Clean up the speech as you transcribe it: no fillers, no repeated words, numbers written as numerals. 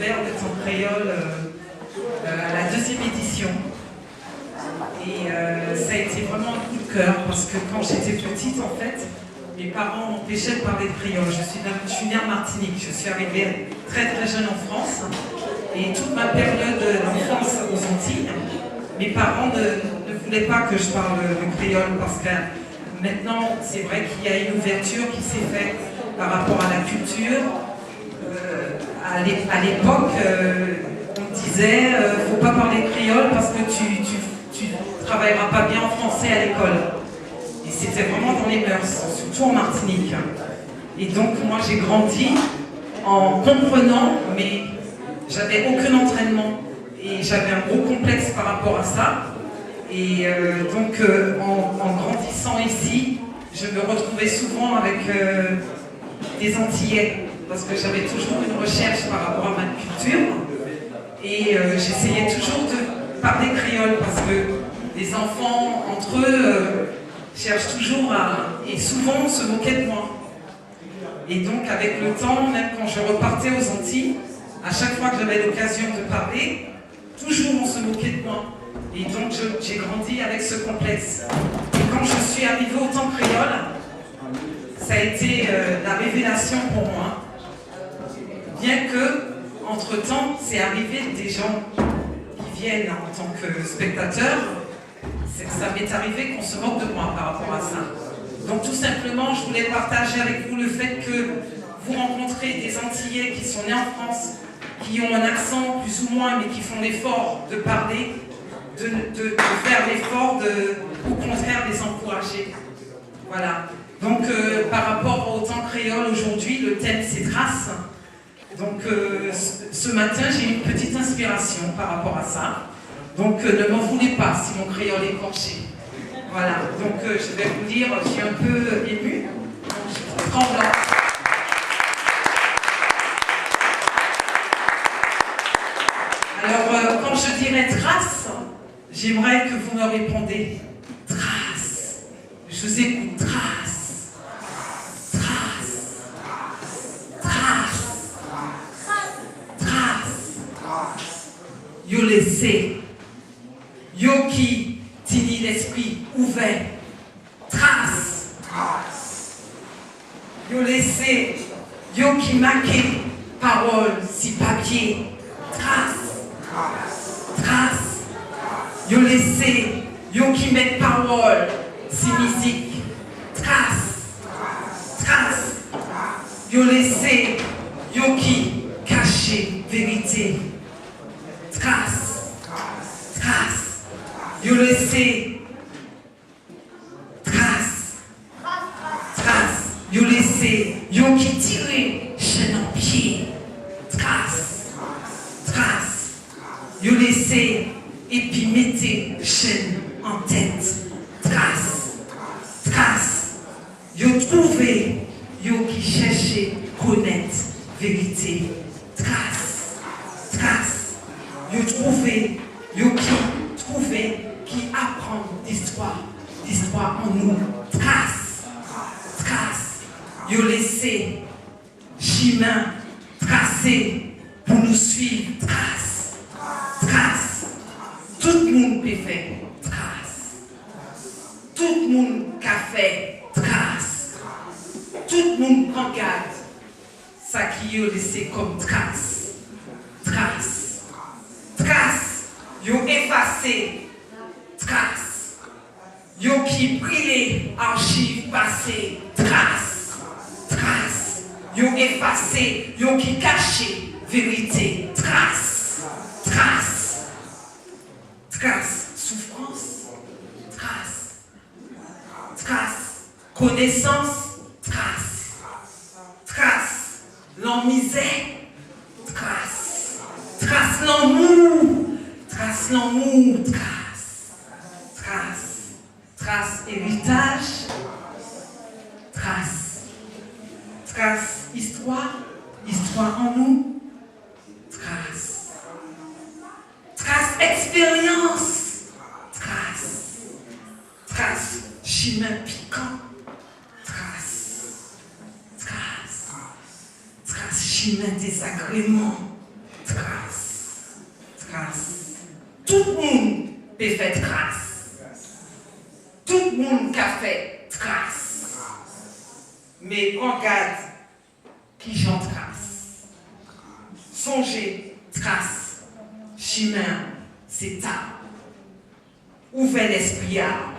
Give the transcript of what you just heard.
découvert le temps créole à la 2e édition. Et ça a été vraiment un coup de cœur parce que quand j'étais petite, en fait, mes parents m'empêchaient de parler de créole. Je suis née en Martinique, je suis arrivée très très jeune en France. Et toute ma période d'enfance aux Antilles, mes parents ne voulaient pas que je parle le créole parce que maintenant, c'est vrai qu'il y a une ouverture qui s'est faite par rapport à la culture. À l'époque, on disait faut pas parler créole parce que tu travailleras pas bien en français à l'école. Et c'était vraiment dans les mœurs, surtout en Martinique. Et donc, moi, j'ai grandi en comprenant, mais j'avais aucun entraînement. Et j'avais un gros complexe par rapport à ça. Et donc, en grandissant ici, je me retrouvais souvent avec des Antillais, parce que j'avais toujours une recherche par rapport à ma culture. Et j'essayais toujours de parler créole, parce que les enfants, entre eux, cherchent toujours et souvent, on se moquait de moi. Et donc, avec le temps, même quand je repartais aux Antilles, à chaque fois que j'avais l'occasion de parler, toujours on se moquait de moi. Et donc j'ai grandi avec ce complexe. Et quand je suis arrivée au temps créole, ça a été la révélation pour moi. Bien que, entre-temps, c'est arrivé des gens qui viennent en tant que spectateurs, ça m'est arrivé qu'on se moque de moi par rapport à ça. Donc tout simplement, je voulais partager avec vous le fait que vous rencontrez des Antillais qui sont nés en France, qui ont un accent plus ou moins, mais qui font l'effort de parler, de faire l'effort au contraire les encourager. Voilà. Donc par rapport au temps créole aujourd'hui, le thème c'est traces. Donc ce matin, j'ai eu une petite inspiration par rapport à ça. Donc ne m'en voulez pas si mon créole est écorché. Voilà. Donc je vais vous dire, je suis un peu émue, je suis tremblante. Alors, quand je dirais trace, j'aimerais que vous me répondez trace. Je vous écoute, trace. Trace. Trace. Trace. Yo laissé. Yo qui tini l'esprit ouvert. Trace. Yo laissé. Yo qui marqué parole si papier. Trace. Trace, yo laissé, yo qui met parole, si musique, trace, trace, yo laissé, yo qui caché, vérité, trace, trace, yo laissé, trace, trace, yo laissé, yo qui tiré, chaîne en pied, trace, trace. Yo laissé et puis mettez chaîne en tête. Trace, trace. Yo trouvé, yo qui cherchait connaître vérité. Trace, trace. Yo trouvé, yo qui trouvé, qui apprend l'histoire en nous. Trace, trace. Yo laissé chemin tracé pour nous suivre. Trace. Trace. Tout le monde peut faire trace. Tout le monde a fait trace. Tout le monde regarde ça qui est laissé comme trace. Trace. Trace. Yo effacé. Trace. Yo qui brûlé archive passé. Trace. Trace. Yo effacé. Yo qui caché vérité. Trace. Trace, trace, souffrance, trace, trace, connaissance, trace, trace, l'en misère, trace, trace l'amour, trace, trace, trace, héritage, trace, trace, histoire en nous, trace. Trace expérience, trace chemin piquant, trace chemin désagrément, trace tout le monde peut faire grâce. Tout le monde a fait grâce. Mais regarde qui chante grâce. Songez, grâce, chemin, c'est ça. Ouvrez l'esprit à